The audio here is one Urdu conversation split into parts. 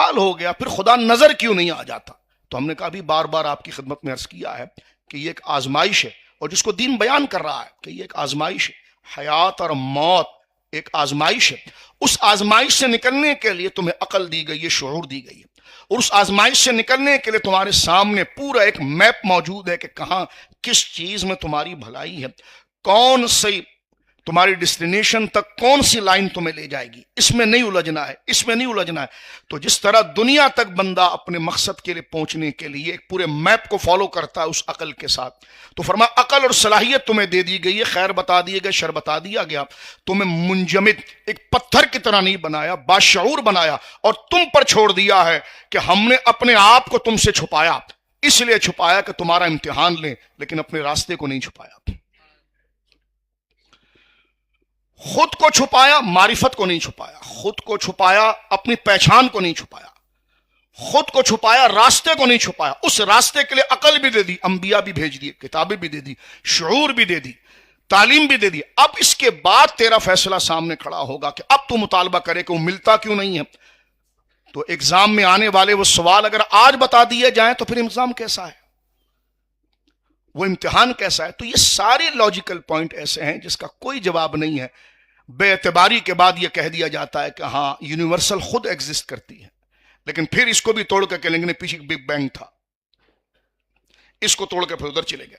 سوال ہو گیا پھر خدا نظر کیوں نہیں آ جاتا؟ تو ہم نے کہا بھی بار بار آپ کی خدمت میں عرض کیا ہے کہ یہ ایک آزمائش ہے، اور جس کو دین بیان کر رہا ہے کہ یہ ایک آزمائش ہے، حیات اور موت ایک آزمائش ہے۔ اس آزمائش سے نکلنے کے لیے تمہیں عقل دی گئی ہے، شعور دی گئی ہے، اور اس آزمائش سے نکلنے کے لیے تمہارے سامنے پورا ایک میپ موجود ہے کہ کہاں کس چیز میں تمہاری بھلائی ہے، کون سی تمہاری ڈیسٹینیشن تک کون سی لائن تمہیں لے جائے گی، اس میں نہیں الجھنا ہے، اس میں نہیں الجھنا ہے۔ تو جس طرح دنیا تک بندہ اپنے مقصد کے لیے پہنچنے کے لیے ایک پورے میپ کو فالو کرتا ہے اس عقل کے ساتھ، تو فرمایا عقل اور صلاحیت تمہیں دے دی گئی ہے، خیر بتا دیے گئے، شر بتا دیا گیا، تمہیں منجمد ایک پتھر کی طرح نہیں بنایا، باشعور بنایا، اور تم پر چھوڑ دیا ہے کہ ہم نے اپنے آپ کو تم سے چھپایا، اس لیے چھپایا کہ تمہارا امتحان لیں، لیکن اپنے راستے کو نہیں چھپایا۔ خود کو چھپایا، معرفت کو نہیں چھپایا، خود کو چھپایا، اپنی پہچان کو نہیں چھپایا، خود کو چھپایا، راستے کو نہیں چھپایا۔ اس راستے کے لیے عقل بھی دے دی، انبیاء بھی بھیج دیے، کتابیں بھی دے دی، شعور بھی دے دی، تعلیم بھی دے دی۔ اب اس کے بعد تیرا فیصلہ سامنے کھڑا ہوگا کہ اب تو مطالبہ کرے کہ وہ ملتا کیوں نہیں ہے۔ تو ایگزام میں آنے والے وہ سوال اگر آج بتا دیے جائیں تو پھر ایگزام کیسا ہے، وہ امتحان کیسا ہے؟ تو یہ سارے لاجیکل پوائنٹ ایسے ہیں جس کا کوئی جواب نہیں ہے۔ بے اعتباری کے بعد یہ کہہ دیا جاتا ہے کہ ہاں یونیورسل خود ایگزسٹ کرتی ہے، لیکن پھر اس کو بھی توڑ کے کہیں گے پیچھے بگ بینگ تھا، اس کو توڑ کے پھر ادھر چلے گئے۔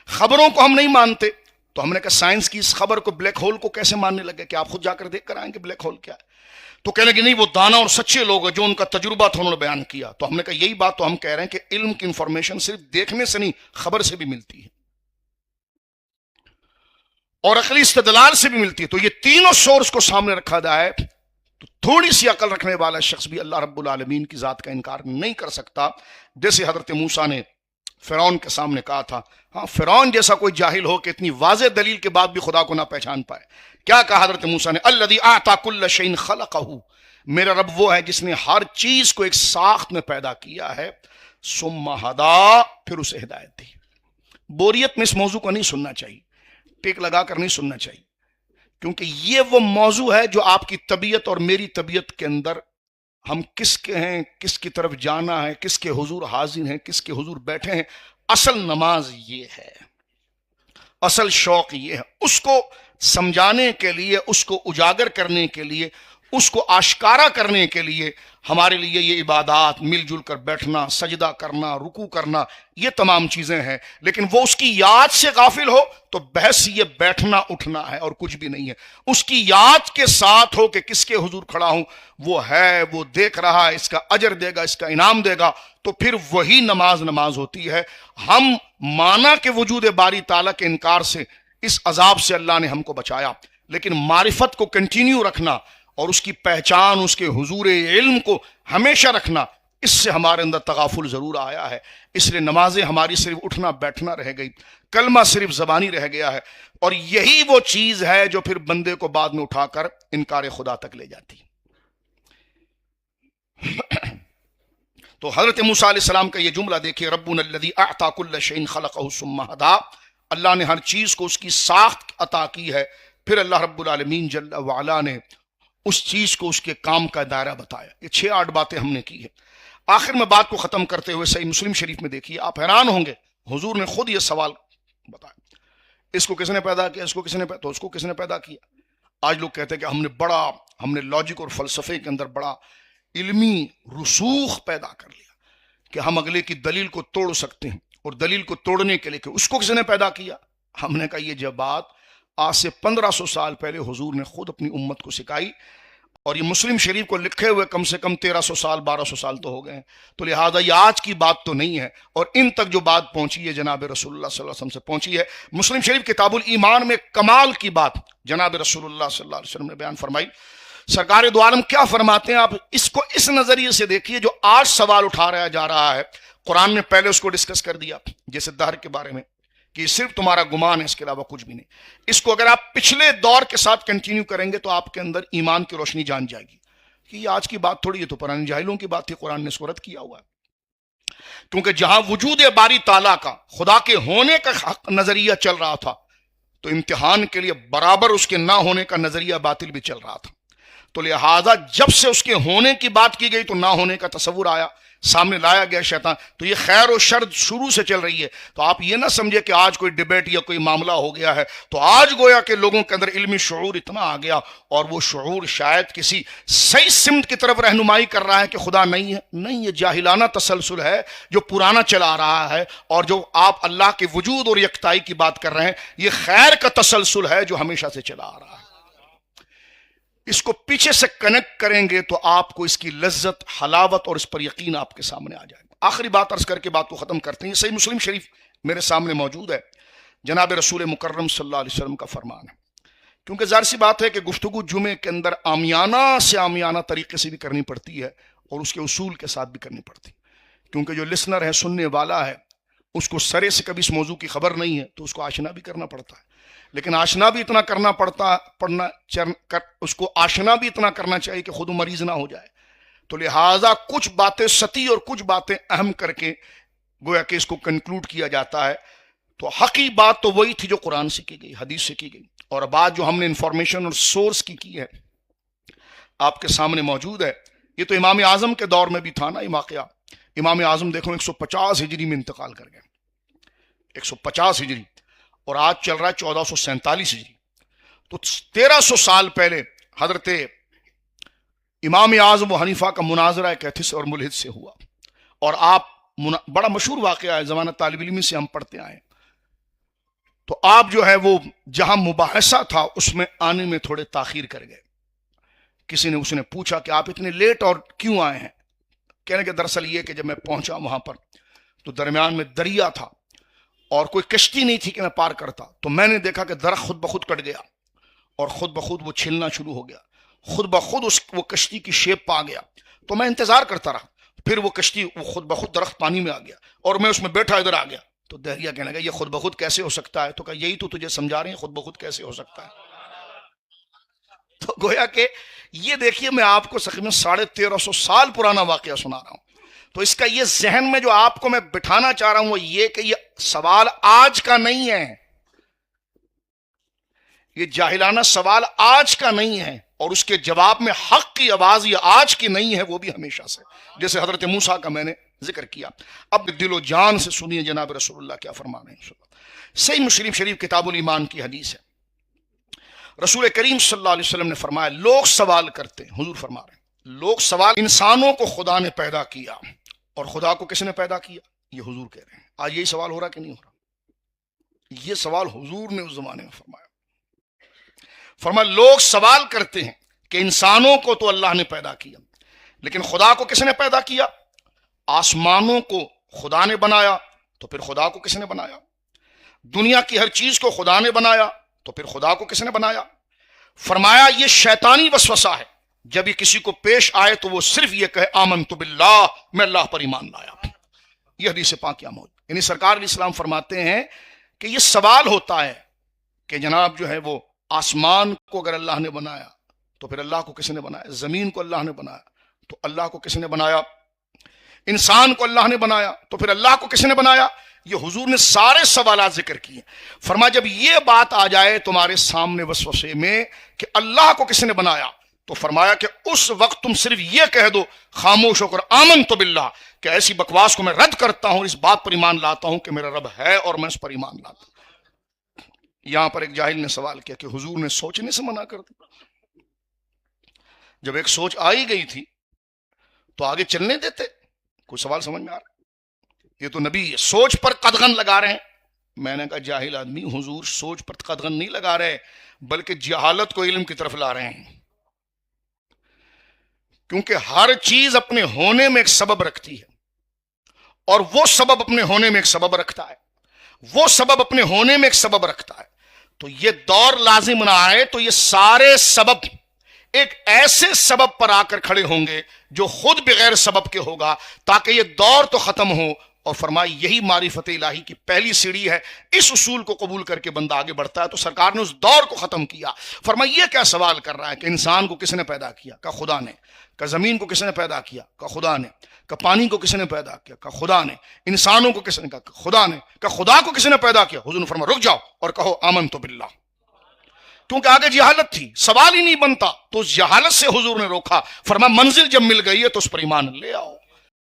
خبروں کو ہم نہیں مانتے، تو ہم نے کہا سائنس کی اس خبر کو، بلیک ہول کو کیسے ماننے لگے کہ آپ خود جا کر دیکھ کر آئیں کہ بلیک ہول کیا ہے؟ تو کہنے لگے نہیں وہ دانا اور سچے لوگ ہیں جو ان کا تجربہ تھا انہوں نے بیان کیا۔ تو ہم نے کہا یہی بات تو ہم کہہ رہے ہیں کہ علم کی انفارمیشن صرف دیکھنے سے نہیں، خبر سے بھی ملتی ہے اور عقلی استدلال سے بھی ملتی ہے۔ تو یہ تینوں سورس کو سامنے رکھا جائے تو تھوڑی سی عقل رکھنے والا شخص بھی اللہ رب العالمین کی ذات کا انکار نہیں کر سکتا۔ جیسے حضرت موسیٰ نے فرعون کے سامنے کہا تھا، ہاں فرعون جیسا کوئی جاہل ہو کہ اتنی واضح دلیل کے بعد بھی خدا کو نہ پہچان پائے، کیا کہا حضرت موسیٰ نے؟ الذی اعطی کل شیء خلقہ، میرا رب وہ ہے جس نے ہر چیز کو ایک ساخت میں پیدا کیا ہے، ثم ہدا، پھر اسے ہدایت دی۔ بوریت میں اس موضوع کو نہیں سننا چاہیے، ٹیک لگا کر نہیں سننا چاہیے، کیونکہ یہ وہ موضوع ہے جو آپ کی طبیعت اور میری طبیعت کے اندر ہم کس کے ہیں، کس کی طرف جانا ہے، کس کے حضور حاضر ہیں، کس کے حضور بیٹھے ہیں۔ اصل نماز یہ ہے، اصل شوق یہ ہے۔ اس کو سمجھانے کے لیے، اس کو اجاگر کرنے کے لیے، اس کو آشکارا کرنے کے لیے ہمارے لیے یہ عبادات، مل جل کر بیٹھنا، سجدہ کرنا، رکوع کرنا، یہ تمام چیزیں ہیں۔ لیکن وہ اس کی یاد سے غافل ہو تو بحث یہ بیٹھنا اٹھنا ہے اور کچھ بھی نہیں ہے۔ اس کی یاد کے ساتھ ہو کہ کس کے حضور کھڑا ہوں، وہ ہے، وہ دیکھ رہا ہے، اس کا اجر دے گا، اس کا انعام دے گا، تو پھر وہی نماز ہوتی ہے۔ ہم مانا کہ وجود باری تعالیٰ کے انکار سے، اس عذاب سے اللہ نے ہم کو بچایا، لیکن معرفت کو کنٹینیو رکھنا اور اس کی پہچان، اس کے حضور علم کو ہمیشہ رکھنا، اس سے ہمارے اندر تغافل ضرور آیا ہے۔ اس لیے نمازیں ہماری صرف اٹھنا بیٹھنا رہ گئی، کلمہ صرف زبانی رہ گیا ہے، اور یہی وہ چیز ہے جو پھر بندے کو بعد میں اٹھا کر انکار خدا تک لے جاتی۔ تو حضرت موسیٰ علیہ السلام کا یہ جملہ دیکھیے، ربنا الذی اعطی کل شیء خلقہ ثم ہدی، اللہ نے ہر چیز کو اس کی ساخت عطا کی ہے، پھر اللہ رب العالمین جل وعلا نے اس چیز کو اس کے کام کا دائرہ بتایا۔ یہ 6-8 باتیں ہم نے کی ہیں۔ آخر میں بات کو ختم کرتے ہوئے صحیح مسلم شریف میں دیکھیے، آپ حیران ہوں گے، حضور نے خود یہ سوال بتایا، اس کو کس نے پیدا کیا، اس کو کس نے پیدا، تو اس کو کس نے پیدا کیا؟ آج لوگ کہتے ہیں کہ ہم نے لاجک اور فلسفے کے اندر بڑا علمی رسوخ پیدا کر لیا کہ ہم اگلے کی دلیل کو توڑ سکتے ہیں، اور دلیل کو توڑنے کے لیے کہ اس کو کس نے پیدا کیا؟ ہم نے کہا یہ جب بات آج سے 1500 سال پہلے حضور نے خود اپنی امت کو سکھائی، اور یہ مسلم شریف کو لکھے ہوئے کم سے کم 1300 سال 1200 سال تو ہو گئے ہیں، تو لہٰذا یہ آج کی بات تو نہیں ہے، اور ان تک جو بات پہنچی ہے جناب رسول اللہ صلی اللہ علیہ وسلم سے پہنچی ہے۔ مسلم شریف کتاب الایمان میں کمال کی بات جناب رسول اللہ صلی اللہ علیہ وسلم نے بیان فرمائی۔ سرکار دو عالم کیا فرماتے ہیں، آپ اس کو اس نظریے سے دیکھیے، جو آج سوال اٹھایا جا رہا ہے قرآن نے پہلے اس کو ڈسکس کر دیا، جیسے دہر کے بارے میں کہ یہ صرف تمہارا گمان ہے، اس کے علاوہ کچھ بھی نہیں۔ اس کو اگر آپ پچھلے دور کے ساتھ کنٹینیو کریں گے تو آپ کے اندر ایمان کی روشنی جان جائے گی کہ یہ آج کی بات تھوڑی ہے، تو پرانے جاہلوں کی بات تھی، قرآن نے اس کو رد کیا ہوا ہے۔ کیونکہ جہاں وجود باری تعالیٰ کا، خدا کے ہونے کا نظریہ چل رہا تھا، تو امتحان کے لیے برابر اس کے نہ ہونے کا نظریہ باطل بھی چل رہا تھا۔ تو لہذا جب سے اس کے ہونے کی بات کی گئی تو نہ ہونے کا تصور آیا، سامنے لایا گیا شیطان. تو یہ خیر و شر شروع سے چل رہی ہے. تو آپ یہ نہ سمجھے کہ آج کوئی ڈیبیٹ یا کوئی معاملہ ہو گیا ہے تو آج گویا کہ لوگوں کے اندر علمی شعور اتنا آ گیا، اور وہ شعور شاید کسی صحیح سمت کی طرف رہنمائی کر رہا ہے کہ خدا نہیں ہے. نہیں، یہ جاہلانہ تسلسل ہے جو پرانا چلا آ رہا ہے. اور جو آپ اللہ کے وجود اور یکتائی کی بات کر رہے ہیں، یہ خیر کا تسلسل ہے جو ہمیشہ سے چلا آ رہا ہے. اس کو پیچھے سے کنیکٹ کریں گے تو آپ کو اس کی لذت، حلاوت اور اس پر یقین آپ کے سامنے آ جائے گا. آخری بات عرض کر کے بات کو ختم کرتے ہیں. صحیح مسلم شریف میرے سامنے موجود ہے، جناب رسول مکرم صلی اللہ علیہ وسلم کا فرمان ہے. کیونکہ ظاہر سی بات ہے کہ گفتگو جمعے کے اندر عامیانہ سے عامیانہ طریقے سے بھی کرنی پڑتی ہے اور اس کے اصول کے ساتھ بھی کرنی پڑتی ہے، کیونکہ جو لسنر ہے، سننے والا ہے، اس کو سرے سے کبھی اس موضوع کی خبر نہیں ہے تو اس کو آشنا بھی کرنا پڑتا ہے. لیکن آشنا بھی اتنا کرنا اس کو آشنا بھی اتنا کرنا چاہیے کہ خود مریض نہ ہو جائے. تو لہٰذا کچھ باتیں سطحی اور کچھ باتیں اہم کر کے گویا کہ اس کو کنکلوڈ کیا جاتا ہے. تو حقیقی بات تو وہی تھی جو قرآن سے کی گئی، حدیث سے کی گئی، اور بات جو ہم نے انفارمیشن اور سورس کی ہے آپ کے سامنے موجود ہے. یہ تو امام اعظم کے دور میں بھی تھا نا یہ واقعہ. امام اعظم دیکھو 150 ہجری میں انتقال کر گئے، 150 ہجری، اور آج چل رہا ہے 1447 ہجری. تو 1300 سال پہلے حضرت امام اعظم و حنیفہ کا مناظرہ کیتھس اور ملحد سے ہوا. اور آپ بڑا مشہور واقعہ ہے، زمانہ طالب علمی سے ہم پڑھتے آئے. تو آپ جو ہے وہ جہاں مباحثہ تھا اس میں آنے میں تھوڑے تاخیر کر گئے. کسی نے اس نے پوچھا کہ آپ اتنے لیٹ اور کیوں آئے ہیں؟ کہنے کہ دراصل یہ کہ جب میں پہنچا وہاں پر تو درمیان میں دریا تھا اور کوئی کشتی نہیں تھی کہ میں پار کرتا. تو میں نے دیکھا کہ درخت خود بخود کٹ گیا اور خود بخود وہ چھلنا شروع ہو گیا، خود بخود وہ کشتی کی شیپ پا گیا. تو میں انتظار کرتا رہا، پھر وہ کشتی وہ خود بخود درخت پانی میں آ گیا اور میں اس میں بیٹھا ادھر آ گیا. تو دریا کہنے لگا یہ خود بخود کیسے ہو سکتا ہے؟ تو کہا یہی تو تجھے سمجھا رہے ہیں خود بخود کیسے ہو سکتا ہے. تو گویا کہ یہ دیکھیے میں آپ کو تقریباً 1350 سال پرانا واقعہ سنا رہا ہوں. تو اس کا یہ ذہن میں جو آپ کو میں بٹھانا چاہ رہا ہوں وہ یہ کہ یہ سوال آج کا نہیں ہے، یہ جاہلانہ سوال آج کا نہیں ہے، اور اس کے جواب میں حق کی آواز یہ آج کی نہیں ہے، وہ بھی ہمیشہ سے، جیسے حضرت موسیٰ کا میں نے ذکر کیا. اب دل و جان سے سنیے جناب رسول اللہ کیا فرمانے ہیں. صحیح مسلم شریف کتاب الایمان کی حدیث ہے. رسول کریم صلی اللہ علیہ وسلم نے فرمایا لوگ سوال کرتے ہیں، حضور فرما رہے ہیں لوگ سوال، انسانوں کو خدا نے پیدا کیا اور خدا کو کس نے پیدا کیا؟ یہ حضور کہہ رہے ہیں. آج یہی سوال ہو رہا کہ نہیں ہو رہا؟ یہ سوال حضور نے اس زمانے میں فرمایا. فرمایا لوگ سوال کرتے ہیں کہ انسانوں کو تو اللہ نے پیدا کیا، لیکن خدا کو کس نے پیدا کیا؟ آسمانوں کو خدا نے بنایا تو پھر خدا کو کس نے بنایا؟ دنیا کی ہر چیز کو خدا نے بنایا تو پھر خدا کو کس نے بنایا؟ فرمایا یہ شیطانی وسوسہ ہے، جب یہ کسی کو پیش آئے تو وہ صرف یہ کہے آمنت باللہ، میں اللہ پر ایمان لایا. یہ حدیث پاکیہ موجود. یعنی سرکار علیہ السلام فرماتے ہیں کہ یہ سوال ہوتا ہے کہ جناب جو ہے وہ آسمان کو اگر اللہ نے بنایا تو پھر اللہ کو کس نے بنایا؟ زمین کو اللہ نے بنایا تو اللہ کو کس نے بنایا؟ انسان کو اللہ نے بنایا تو پھر اللہ کو کس نے بنایا؟ یہ حضور نے سارے سوالات ذکر کیے. فرمایا جب یہ بات آ جائے تمہارے سامنے وسوسے میں کہ اللہ کو کس نے بنایا، تو فرمایا کہ اس وقت تم صرف یہ کہہ دو خاموش ہو کر آمنت باللہ، کہ ایسی بکواس کو میں رد کرتا ہوں، اس بات پر ایمان لاتا ہوں کہ میرا رب ہے اور میں اس پر ایمان لاتا ہوں. یہاں پر ایک جاہل نے سوال کیا کہ حضور نے سوچنے سے منع کر دیا. جب ایک سوچ آئی گئی تھی تو آگے چلنے دیتے؟ کوئی سوال سمجھ میں آ رہا؟ یہ تو نبی سوچ پر قدغن لگا رہے ہیں. میں نے کہا جاہل آدمی، حضور سوچ پر قدغن نہیں لگا رہے بلکہ جہالت کو علم کی طرف لا رہے ہیں. کیونکہ ہر چیز اپنے ہونے میں ایک سبب رکھتی ہے اور وہ سبب اپنے ہونے میں ایک سبب رکھتا ہے، وہ سبب اپنے ہونے میں ایک سبب رکھتا ہے. تو یہ دور لازم نہ آئے تو یہ سارے سبب ایک ایسے سبب پر آ کر کھڑے ہوں گے جو خود بغیر سبب کے ہوگا، تاکہ یہ دور تو ختم ہو. اور فرمائی یہی معرفت الہی کی پہلی سیڑھی ہے. اس اصول کو قبول کر کے بندہ آگے بڑھتا ہے. تو سرکار نے اس دور کو ختم کیا. فرمائی یہ کیا سوال کر رہا ہے کہ انسان کو کس نے پیدا کیا؟ کہ خدا نے. کہ زمین کو کس نے پیدا کیا؟ کہ خدا نے. کہ پانی کو کس نے پیدا کیا؟ کہ خدا نے. انسانوں کو کس نے؟ کہ خدا نے. کہ خدا کو کس نے پیدا کیا؟ حضور نے فرمایا رک جاؤ اور کہو آمنت باللہ. کیونکہ آگے جہالت تھی، سوال ہی نہیں بنتا، تو اس جہالت سے حضور نے روکا، فرمایا منزل جب مل گئی ہے تو اس پر ایمان لے آؤ۔